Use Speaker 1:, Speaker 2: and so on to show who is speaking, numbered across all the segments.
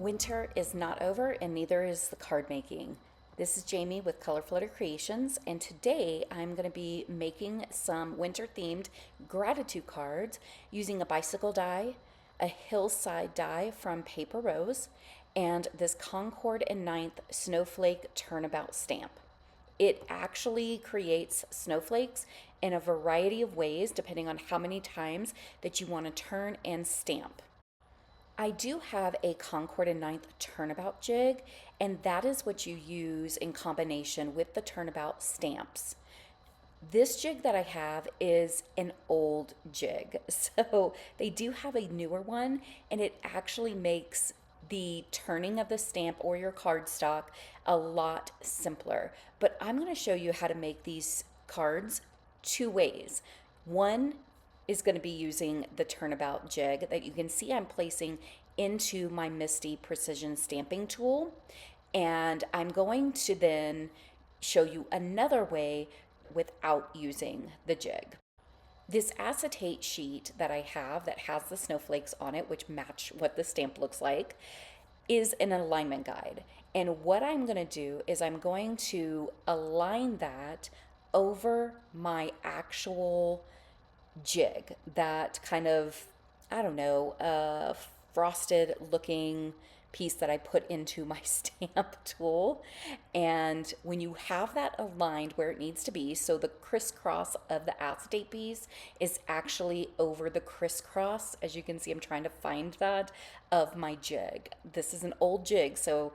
Speaker 1: Winter is not over and neither is the card making. This is Jamie with Color Flutter Creations, and today I'm going to be making some winter themed gratitude cards using a bicycle die, a hillside die from Paper Rose, and this Concord and Ninth Snowflake Turnabout stamp. It actually creates snowflakes in a variety of ways depending on how many times that you want to turn and stamp. I do have a Concord and Ninth Turnabout jig, and that is what you use in combination with the Turnabout stamps. This jig that I have is an old jig, so they do have a newer one, and it actually makes the turning of the stamp or your cardstock a lot simpler. But I'm going to show you how to make these cards two ways. One is going to be using the Turnabout jig that you can see I'm placing into my Misty Precision Stamping tool. And I'm going to then show you another way without using the jig. This acetate sheet that I have that has the snowflakes on it, which match what the stamp looks like, is an alignment guide. And what I'm going to do is I'm going to align that over my actual jig, that kind of, I don't know, frosted looking piece that I put into my stamp tool. And when you have that aligned where it needs to be, so the crisscross of the acetate piece is actually over the crisscross, as you can see, I'm trying to find that, of my jig. This is an old jig, so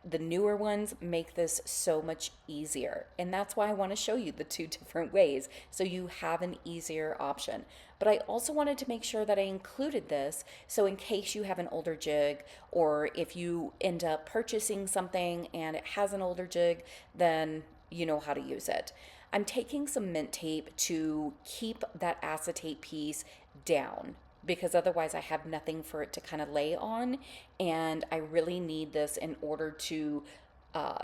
Speaker 1: the newer ones make this so much easier. And that's why I want to show you the two different ways so you have an easier option. But I also wanted to make sure that I included this so in case you have an older jig, or if you end up purchasing something and it has an older jig, then you know how to use it. I'm taking some mint tape to keep that acetate piece down, because otherwise I have nothing for it to kind of lay on, and I really need this in order to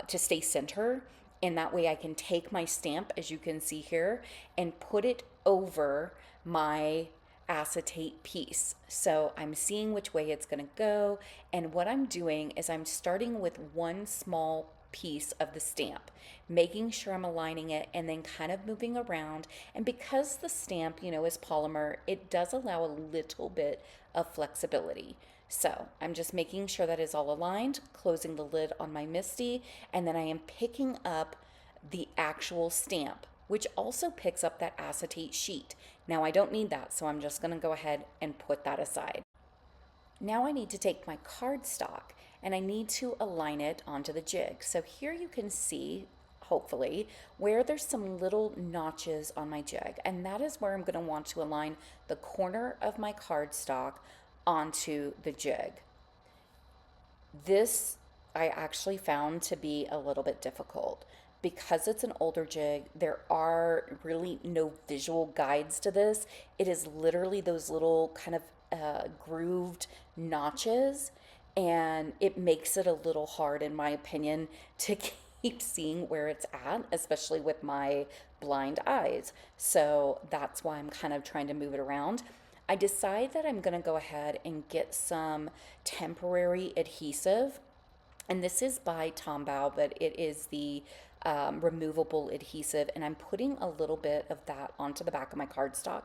Speaker 1: stay center, and that way I can take my stamp, as you can see here, and put it over my acetate piece. So I'm seeing which way it's going to go, and what I'm doing is I'm starting with one small piece of the stamp, making sure I'm aligning it and then kind of moving around. And because the stamp, is polymer, it does allow a little bit of flexibility. So I'm just making sure that is all aligned, closing the lid on my Misty, and then I am picking up the actual stamp, which also picks up that acetate sheet. Now I don't need that, so I'm just going to go ahead and put that aside. Now I need to take my cardstock and I need to align it onto the jig. So here you can see, hopefully, where there's some little notches on my jig, and that is where I'm going to want to align the corner of my cardstock onto the jig. This I actually found to be a little bit difficult. Because it's an older jig, there are really no visual guides to this. It is literally those little kind of grooved notches, and it makes it a little hard, in my opinion, to keep seeing where it's at, especially with my blind eyes. So that's why I'm kind of trying to move it around. I decide that I'm going to go ahead and get some temporary adhesive, and this is by Turnabout, but it is the removable adhesive, and I'm putting a little bit of that onto the back of my cardstock,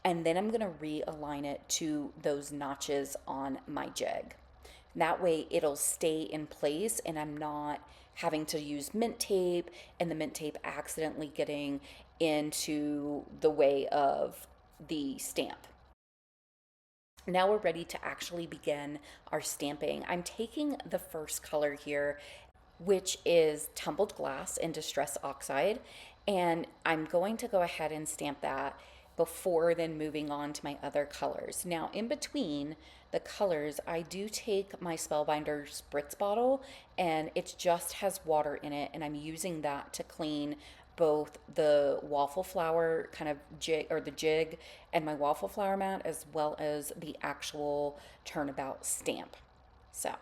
Speaker 1: and then I'm going to realign it to those notches on my jig. That way it'll stay in place and I'm not having to use mint tape and the mint tape accidentally getting into the way of the stamp. Now we're ready to actually begin our stamping. I'm taking the first color here, which is Tumbled Glass in Distress Oxide, and I'm going to go ahead and stamp that before then moving on to my other colors. Now in between the colors, I do take my Spellbinder spritz bottle, and it just has water in it, and I'm using that to clean both the waffle flower kind of jig, or the jig, and my waffle flower mat, as well as the actual Turnabout stamp. So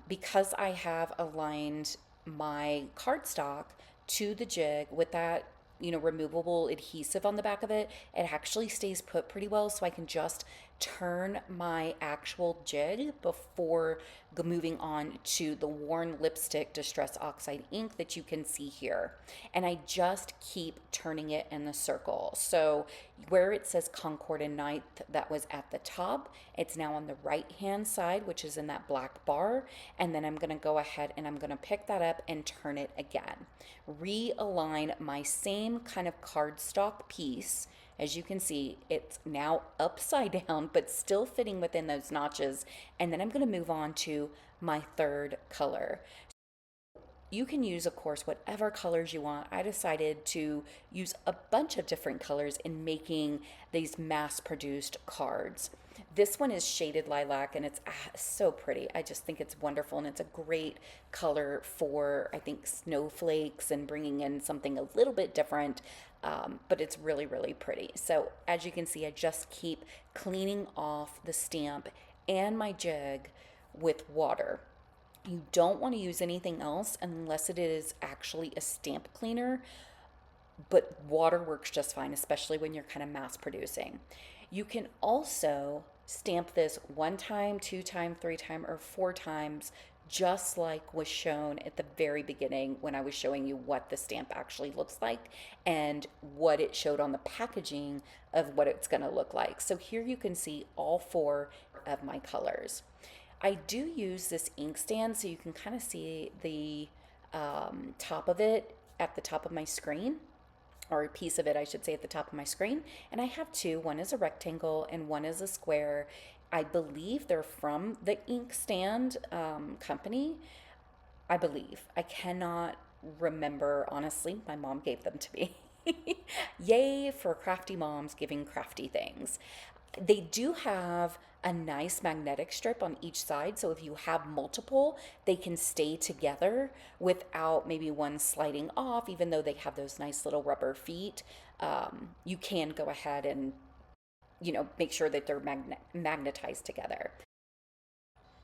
Speaker 1: because I have aligned my cardstock to the jig with that removable adhesive on the back of it, it actually stays put pretty well, so I can just turn my actual jig before moving on to the worn lipstick Distress Oxide ink that you can see here. And I just keep turning it in the circle. So where it says Concord and Ninth, that was at the top, it's now on the right hand side, which is in that black bar. And then I'm going to go ahead and I'm going to pick that up and turn it again. Realign my same kind of cardstock piece. As you can see, it's now upside down, but still fitting within those notches. And then I'm going to move on to my third color. You can use, of course, whatever colors you want. I decided to use a bunch of different colors in making these mass-produced cards. This one is shaded lilac and it's so pretty. I just think it's wonderful and it's a great color for, I think, snowflakes and bringing in something a little bit different, but it's really, really pretty. So as you can see, I just keep cleaning off the stamp and my jig with water. You don't want to use anything else unless it is actually a stamp cleaner, but water works just fine, especially when you're kind of mass producing. You can also stamp this 1 time, 2 time, 3 time, or 4 times, just like was shown at the very beginning when I was showing you what the stamp actually looks like and what it showed on the packaging of what it's going to look like. So here you can see all 4 of my colors. I do use this ink stand so you can kind of see the top of it at the top of my screen, or a piece of it, I should say, at the top of my screen. And I have 2. One is a rectangle and one is a square. I believe they're from the ink stand company. I believe. I cannot remember, honestly. My mom gave them to me. Yay for crafty moms giving crafty things. They do have a nice magnetic strip on each side, so if you have multiple, they can stay together without maybe one sliding off, even though they have those nice little rubber feet. You can go ahead and, make sure that they're magnetized together.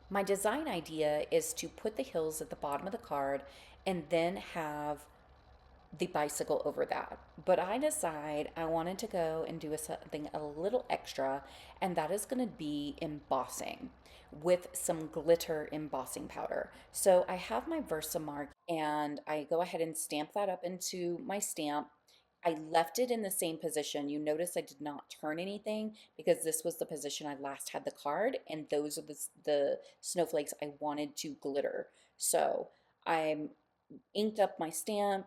Speaker 1: My design idea is to put the hills at the bottom of the card and then have the bicycle over that. But I decide I wanted to go and do something a little extra, and that is going to be embossing with some glitter embossing powder. So I have my Versamark and I go ahead and stamp that up into my stamp. I left it in the same position. You notice I did not turn anything because this was the position I last had the card, and those are the snowflakes I wanted to glitter. So I'm inked up my stamp.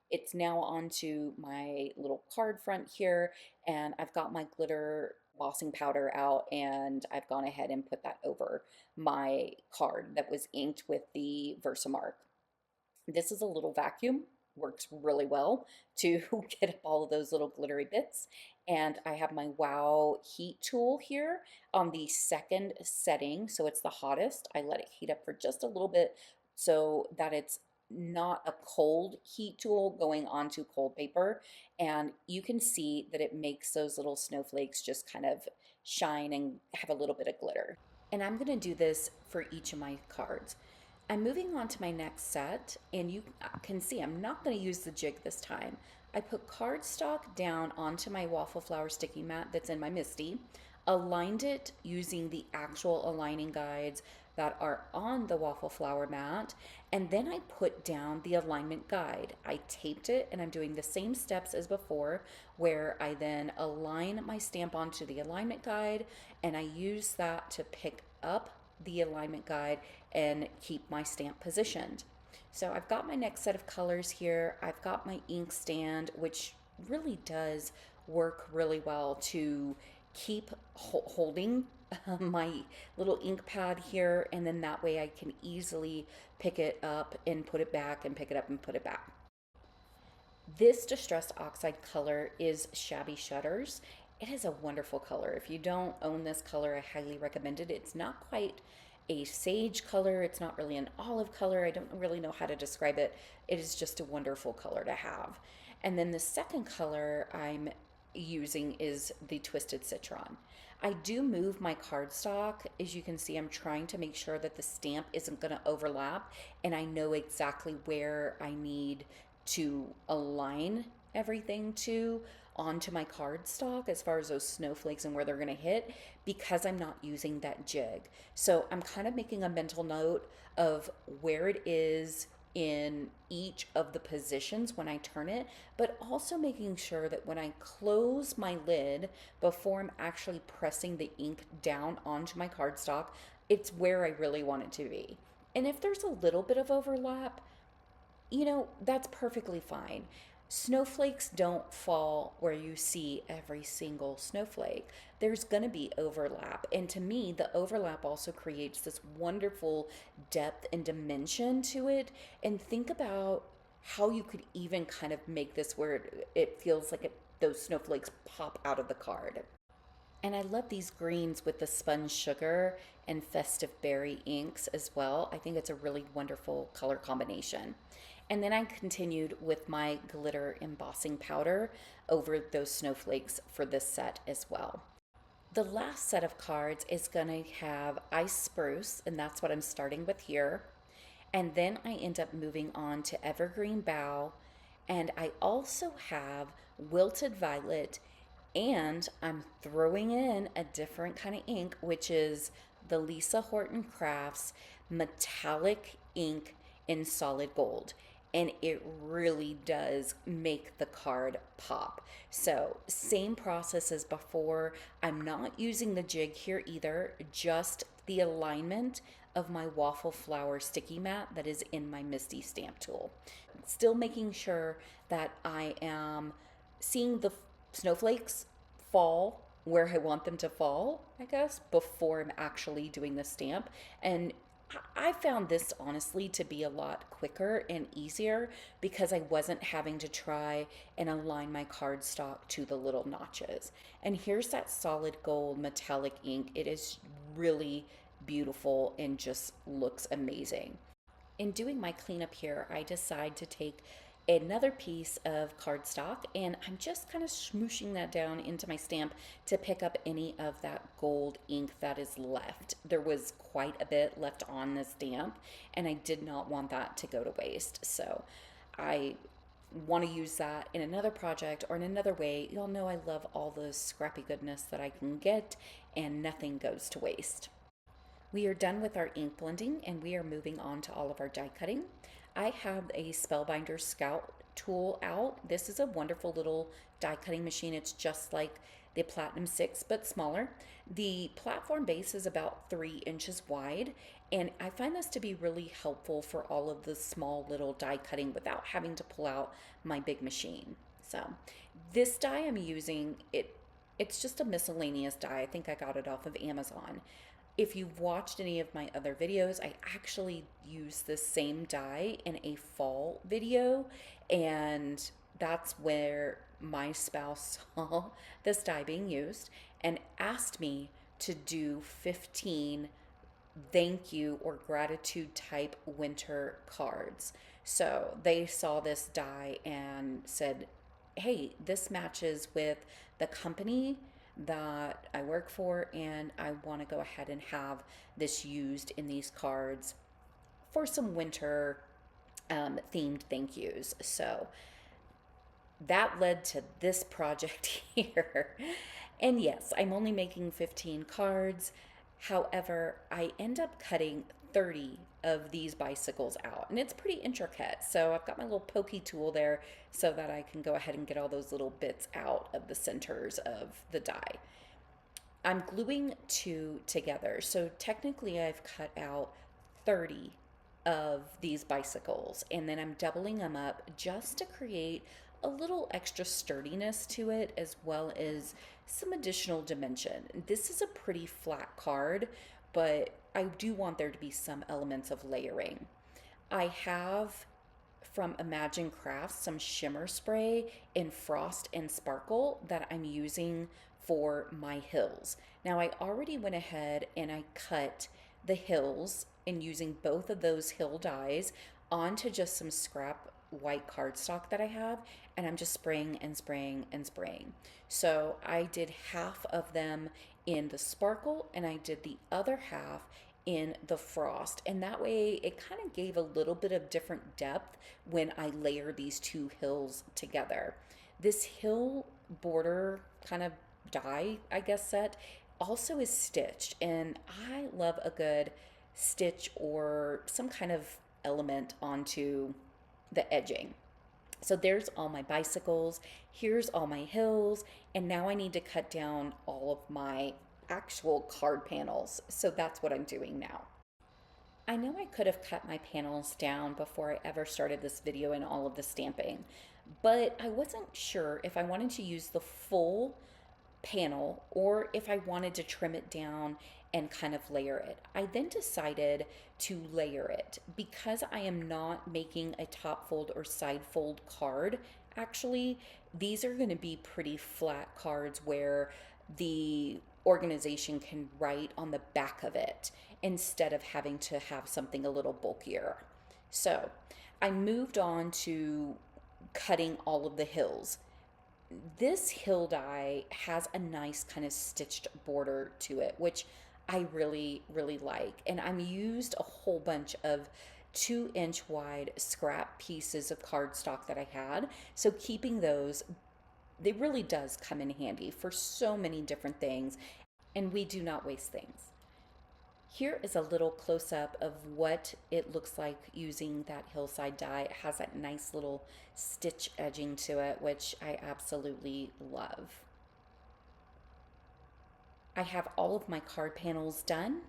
Speaker 1: It's now onto my little card front here, and I've got my glitter embossing powder out, and I've gone ahead and put that over my card that was inked with the Versamark. This is a little vacuum, works really well to get up all of those little glittery bits. And I have my Wow heat tool here on the second setting, so it's the hottest. I let it heat up for just a little bit so that it's not a cold heat tool going onto cold paper. And you can see that it makes those little snowflakes just kind of shine and have a little bit of glitter. And I'm going to do this for each of my cards. I'm moving on to my next set, and you can see I'm not going to use the jig this time. I put cardstock down onto my waffle flower sticky mat that's in my MISTI, aligned it using the actual aligning guides that are on the waffle flower mat, and then I put down the alignment guide. I taped it, and I'm doing the same steps as before, where I then align my stamp onto the alignment guide, and I use that to pick up the alignment guide and keep my stamp positioned. So I've got my next set of colors here. I've got my ink stand, which really does work really well to keep holding my little ink pad here, and then that way I can easily pick it up and put it back and pick it up and put it back. This Distressed Oxide color is Shabby Shutters. It is a wonderful color. If you don't own this color, I highly recommend it. It's not quite a sage color. It's not really an olive color. I don't really know how to describe it. It is just a wonderful color to have. And then the second color I'm using is the Twisted Citron. I do move my cardstock. As you can see, I'm trying to make sure that the stamp isn't going to overlap, and I know exactly where I need to align everything to onto my cardstock as far as those snowflakes and where they're going to hit because I'm not using that jig. So I'm kind of making a mental note of where it is in each of the positions when I turn it, but also making sure that when I close my lid before I'm actually pressing the ink down onto my cardstock, it's where I really want it to be. And if there's a little bit of overlap, that's perfectly fine. Snowflakes don't fall where you see every single snowflake. There's going to be overlap. And to me, the overlap also creates this wonderful depth and dimension to it. And think about how you could even kind of make this where it feels like those snowflakes pop out of the card. And I love these greens with the spun sugar and festive berry inks as well. I think it's a really wonderful color combination. And then I continued with my glitter embossing powder over those snowflakes for this set as well. The last set of cards is going to have ice spruce, and that's what I'm starting with here. And then I end up moving on to evergreen bough, and I also have wilted violet, and I'm throwing in a different kind of ink, which is the Lisa Horton Crafts metallic ink in solid gold. And it really does make the card pop. So, same process as before. I'm not using the jig here either, just the alignment of my waffle flower sticky mat that is in my Misty stamp tool. Still making sure that I am seeing the snowflakes fall where I want them to fall, I guess, before I'm actually doing the stamp. And I found this honestly to be a lot quicker and easier because I wasn't having to try and align my cardstock to the little notches. And here's that solid gold metallic ink. It is really beautiful and just looks amazing. In doing my cleanup here, I decide to take another piece of cardstock and I'm just kind of smooshing that down into my stamp to pick up any of that gold ink that is left. There was quite a bit left on the stamp and I did not want that to go to waste. So I want to use that in another project or in another way. Y'all know I love all the scrappy goodness that I can get and nothing goes to waste. We are done with our ink blending and we are moving on to all of our die cutting. I have a Spellbinder Scout tool out. This is a wonderful little die cutting machine. It's just like the Platinum 6 but smaller. The platform base is about 3 inches wide and I find this to be really helpful for all of the small little die cutting without having to pull out my big machine. So this die I'm using, it's just a miscellaneous die. I think I got it off of Amazon. If you've watched any of my other videos, I actually use this same die in a fall video, and that's where my spouse saw this die being used and asked me to do 15 thank you or gratitude type winter cards. So they saw this die and said, hey, this matches with the company that I work for, and I want to go ahead and have this used in these cards for some winter themed thank yous. So that led to this project here. And yes, I'm only making 15 cards. However, I end up cutting 30 of these bicycles out, and it's pretty intricate. So I've got my little pokey tool there so that I can go ahead and get all those little bits out of the centers of the die. I'm gluing two together. So technically I've cut out 30 of these bicycles and then I'm doubling them up just to create a little extra sturdiness to it as well as some additional dimension. This is a pretty flat card, but I do want there to be some elements of layering. I have from Imagine Crafts some shimmer spray in Frost and Sparkle that I'm using for my hills. Now I already went ahead and I cut the hills and using both of those hill dies onto just some scrap white cardstock that I have, and I'm just spraying and spraying and spraying. So I did half of them in the sparkle and I did the other half in the frost, and that way it kind of gave a little bit of different depth when I layer these two hills together. This hill border kind of die, I guess, set also is stitched, and I love a good stitch or some kind of element onto the edging. So there's all my bicycles, here's all my hills, and now I need to cut down all of my actual card panels. So that's what I'm doing now. I know I could have cut my panels down before I ever started this video and all of the stamping, but I wasn't sure if I wanted to use the full panel or if I wanted to trim it down and kind of layer it. I then decided to layer it because I am not making a top fold or side fold card. Actually, these are going to be pretty flat cards where the organization can write on the back of it instead of having to have something a little bulkier. So I moved on to cutting all of the hills. This hill die has a nice kind of stitched border to it, which I really, really like. And I'm used a whole bunch of 2-inch wide scrap pieces of cardstock that I had. So keeping those, it really does come in handy for so many different things. And we do not waste things. Here is a little close up of what it looks like using that hillside die. It has that nice little stitch edging to it, which I absolutely love. I have all of my card panels done,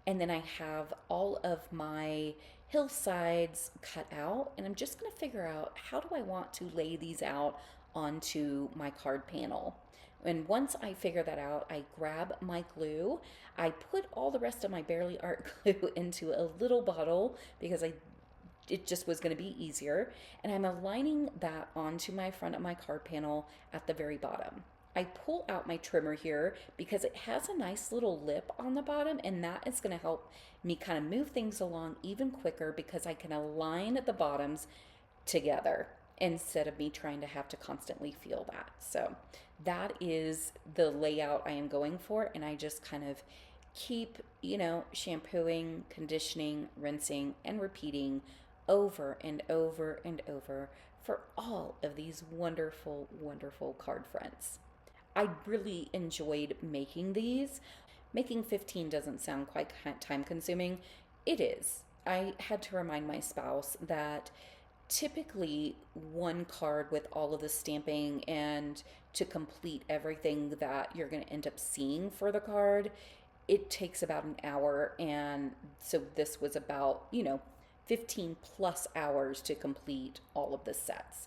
Speaker 1: and then I have all of my hillsides cut out, and I'm just going to figure out how do I want to lay these out onto my card panel. And once I figure that out, I grab my glue. I put all the rest of my Barely Art glue into a little bottle because it just was going to be easier. And I'm aligning that onto my front of my card panel at the very bottom. I pull out my trimmer here because it has a nice little lip on the bottom, and that is going to help me kind of move things along even quicker because I can align the bottoms together instead of me trying to have to constantly feel that. So that is the layout I am going for, and I just kind of keep, shampooing, conditioning, rinsing, and repeating over and over and over for all of these wonderful, wonderful card fronts. I really enjoyed making these. Making 15 doesn't sound quite time consuming. It is. I had to remind my spouse that typically one card with all of the stamping and to complete everything that you're going to end up seeing for the card, it takes about an hour. And so this was about, 15 plus hours to complete all of the sets.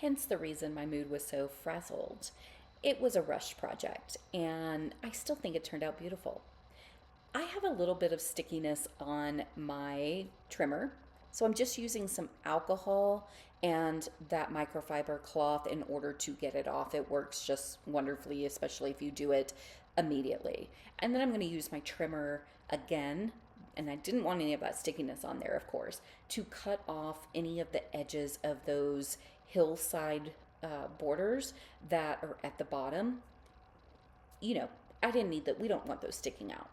Speaker 1: Hence the reason my mood was so frazzled. It was a rushed project, and I still think it turned out beautiful. I have a little bit of stickiness on my trimmer, so I'm just using some alcohol and that microfiber cloth in order to get it off. It works just wonderfully, especially if you do it immediately. And then I'm going to use my trimmer again, and I didn't want any of that stickiness on there, of course, to cut off any of the edges of those hillside borders that are at the bottom. I didn't need that. We don't want those sticking out.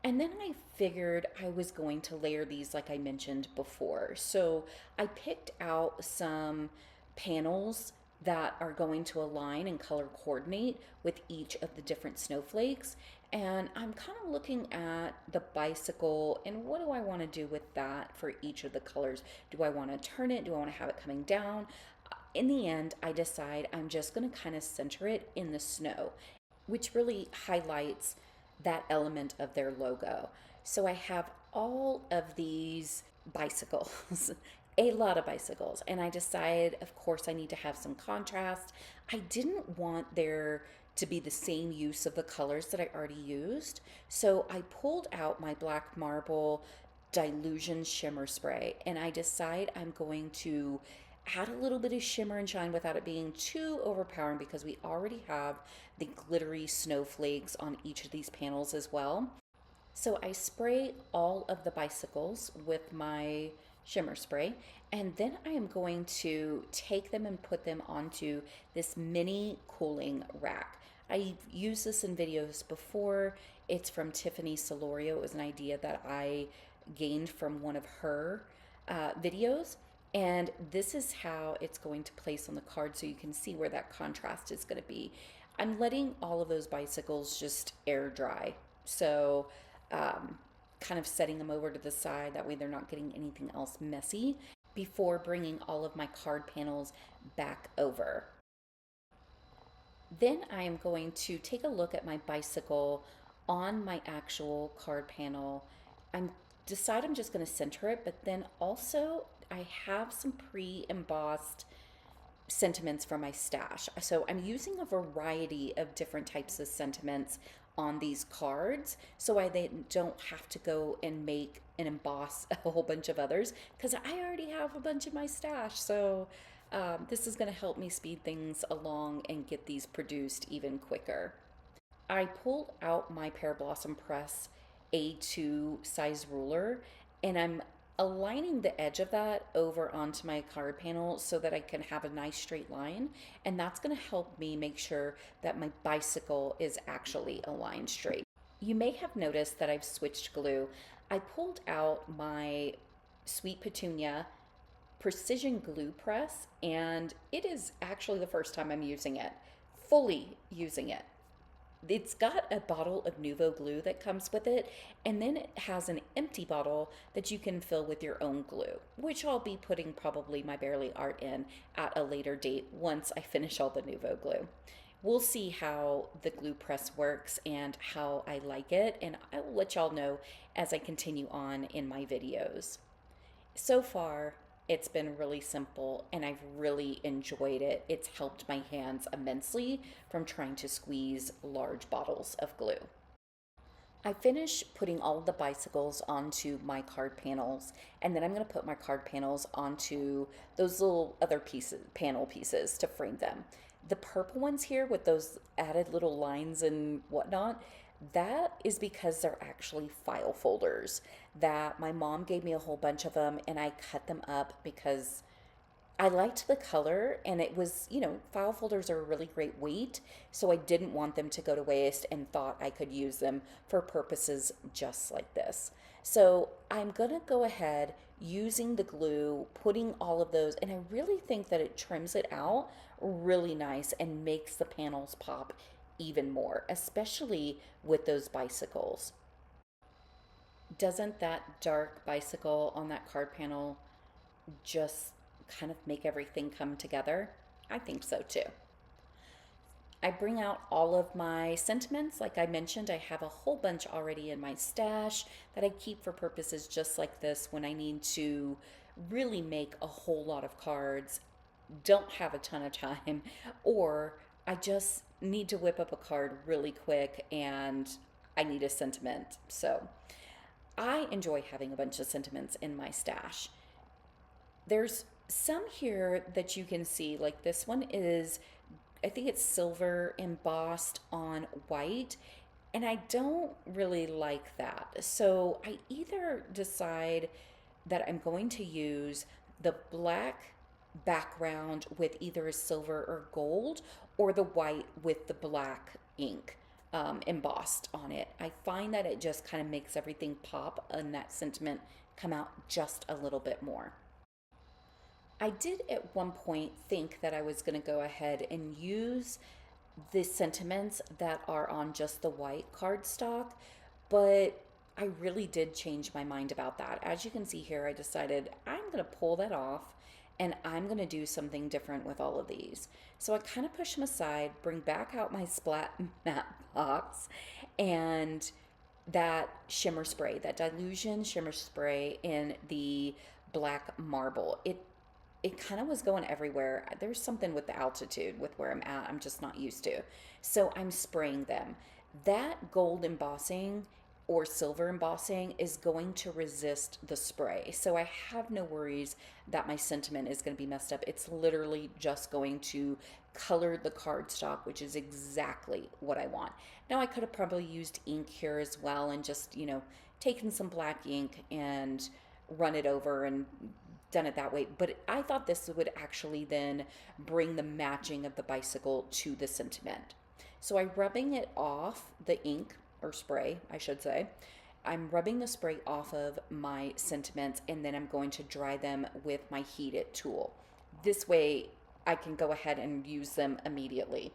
Speaker 1: And then I figured I was going to layer these like I mentioned before. So I picked out some panels that are going to align and color coordinate with each of the different snowflakes. And I'm kind of looking at the bicycle and what do I want to do with that for each of the colors? Do I want to turn it? Do I want to have it coming down? In the end, I decide I'm just going to kind of center it in the snow, which really highlights that element of their logo. So I have all of these bicycles, a lot of bicycles, and I decided, of course, I need to have some contrast. I didn't want there to be the same use of the colors that I already used, so I pulled out my Black Marble Dylusions Shimmer Spray, and I decide I'm going to add a little bit of shimmer and shine without it being too overpowering because we already have the glittery snowflakes on each of these panels as well. So I spray all of the bicycles with my shimmer spray, and then I am going to take them and put them onto this mini cooling rack. I've used this in videos before. It's from Tiffany Solorio. It was an idea that I gained from one of her videos. And this is how it's going to place on the card so you can see where that contrast is going to be. I'm letting all of those bicycles just air dry. So, kind of setting them over to the side. That way they're not getting anything else messy before bringing all of my card panels back over. Then I am going to take a look at my bicycle on my actual card panel. I'm I'm just going to center it, but then also I have some pre-embossed sentiments from my stash. So I'm using a variety of different types of sentiments on these cards so I don't have to go and make and emboss a whole bunch of others because I already have a bunch in my stash. So this is going to help me speed things along and get these produced even quicker. I pulled out my Pear Blossom Press A2 size ruler and I'm aligning the edge of that over onto my card panel so that I can have a nice straight line. And that's going to help me make sure that my bicycle is actually aligned straight. You may have noticed that I've switched glue. I pulled out my Sweet Petunia precision glue press and it is actually the first time I'm using it, fully using it. It's got a bottle of Nuvo glue that comes with it, and then it has an empty bottle that you can fill with your own glue, which I'll be putting probably my Barely Art in at a later date once I finish all the Nuvo glue. We'll see how the glue press works and how I like it, and I will let y'all know as I continue on in my videos. So far, it's been really simple and I've really enjoyed it. It's helped my hands immensely from trying to squeeze large bottles of glue. I finished putting all of the bicycles onto my card panels, and then I'm going to put my card panels onto those little other pieces, panel pieces to frame them. The purple ones here with those added little lines and whatnot, that is because they're actually file folders that my mom gave me a whole bunch of them and I cut them up because I liked the color and it was, file folders are a really great weight. So I didn't want them to go to waste and thought I could use them for purposes just like this. So I'm going to go ahead using the glue, putting all of those, and I really think that it trims it out really nice and makes the panels pop even more, especially with those bicycles. Doesn't that dark bicycle on that card panel just kind of make everything come together? I think so too. I bring out all of my sentiments. Like I mentioned, I have a whole bunch already in my stash that I keep for purposes just like this when I need to really make a whole lot of cards, don't have a ton of time, or I just need to whip up a card really quick and I need a sentiment. So I enjoy having a bunch of sentiments in my stash. There's some here that you can see, like this one is, I think it's silver embossed on white, and I don't really like that. So I either decide that I'm going to use the black background with either a silver or gold, or the white with the black ink embossed on it. I find that it just kind of makes everything pop and that sentiment come out just a little bit more. I did at one point think that I was going to go ahead and use the sentiments that are on just the white cardstock, but I really did change my mind about that. As you can see here, I decided I'm going to pull that off and I'm going to do something different with all of these. So I kind of push them aside, bring back out my Splat matte box and that shimmer spray, that Dylusion shimmer spray in the black marble. It kind of was going everywhere. There's something with the altitude with where I'm at, I'm just not used to. So I'm spraying them. That gold embossing or silver embossing is going to resist the spray. So I have no worries that my sentiment is going to be messed up. It's literally just going to color the cardstock, which is exactly what I want. Now I could have probably used ink here as well and just, taken some black ink and run it over and done it that way, but I thought this would actually then bring the matching of the bicycle to the sentiment. So I'm rubbing it off the ink or spray, I should say. I'm rubbing the spray off of my sentiments, and then I'm going to dry them with my heated tool. This way I can go ahead and use them immediately.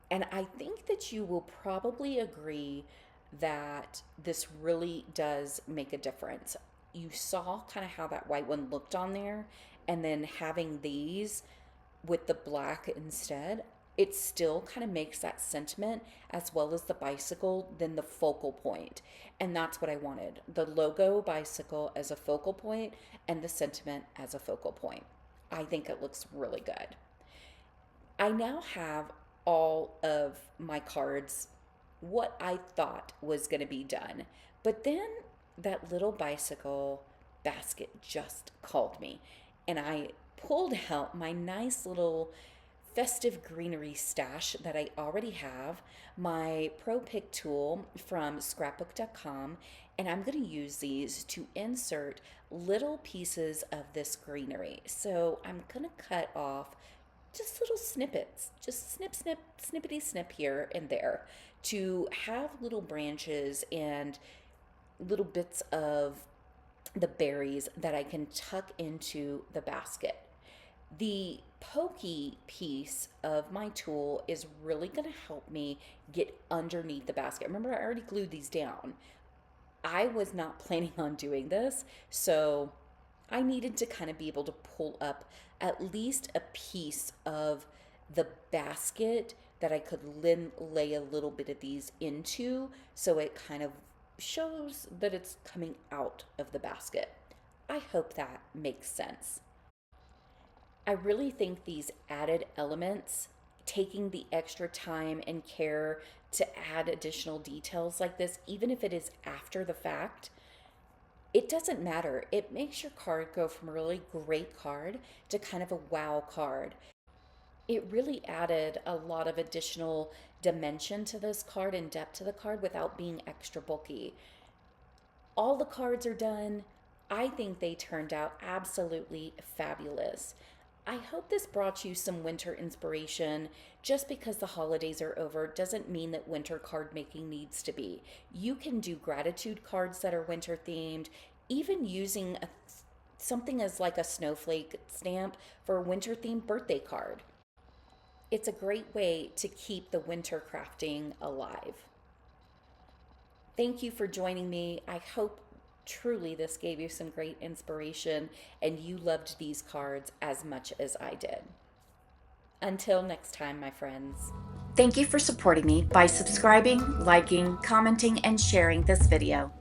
Speaker 1: And I think that you will probably agree that this really does make a difference. You saw kind of how that white one looked on there, and then having these with the black instead, it still kind of makes that sentiment as well as the bicycle then the focal point. And that's what I wanted. The logo bicycle as a focal point and the sentiment as a focal point. I think it looks really good. I now have all of my cards what I thought was going to be done. But then that little bicycle basket just called me, and I pulled out my nice little festive greenery stash that I already have, my Pro Pick tool from scrapbook.com, and I'm going to use these to insert little pieces of this greenery. So I'm going to cut off just little snippets, just snip, snip, snippety snip here and there to have little branches and little bits of the berries that I can tuck into the basket. The pokey piece of my tool is really going to help me get underneath the basket. Remember, I already glued these down. I was not planning on doing this, so I needed to kind of be able to pull up at least a piece of the basket that I could then lay a little bit of these into, so it kind of shows that it's coming out of the basket. I hope that makes sense. I really think these added elements, taking the extra time and care to add additional details like this, even if it is after the fact, it doesn't matter. It makes your card go from a really great card to kind of a wow card. It really added a lot of additional dimension to this card and depth to the card without being extra bulky. All the cards are done. I think they turned out absolutely fabulous. I hope this brought you some winter inspiration. Just because the holidays are over doesn't mean that winter card making needs to be. You can do gratitude cards that are winter themed, even using something as like a snowflake stamp for a winter themed birthday card. It's a great way to keep the winter crafting alive. Thank you for joining me. I hope truly this gave you some great inspiration and you loved these cards as much as I did. Until next time, my friends. Thank you for supporting me by subscribing, liking, commenting, and sharing this video.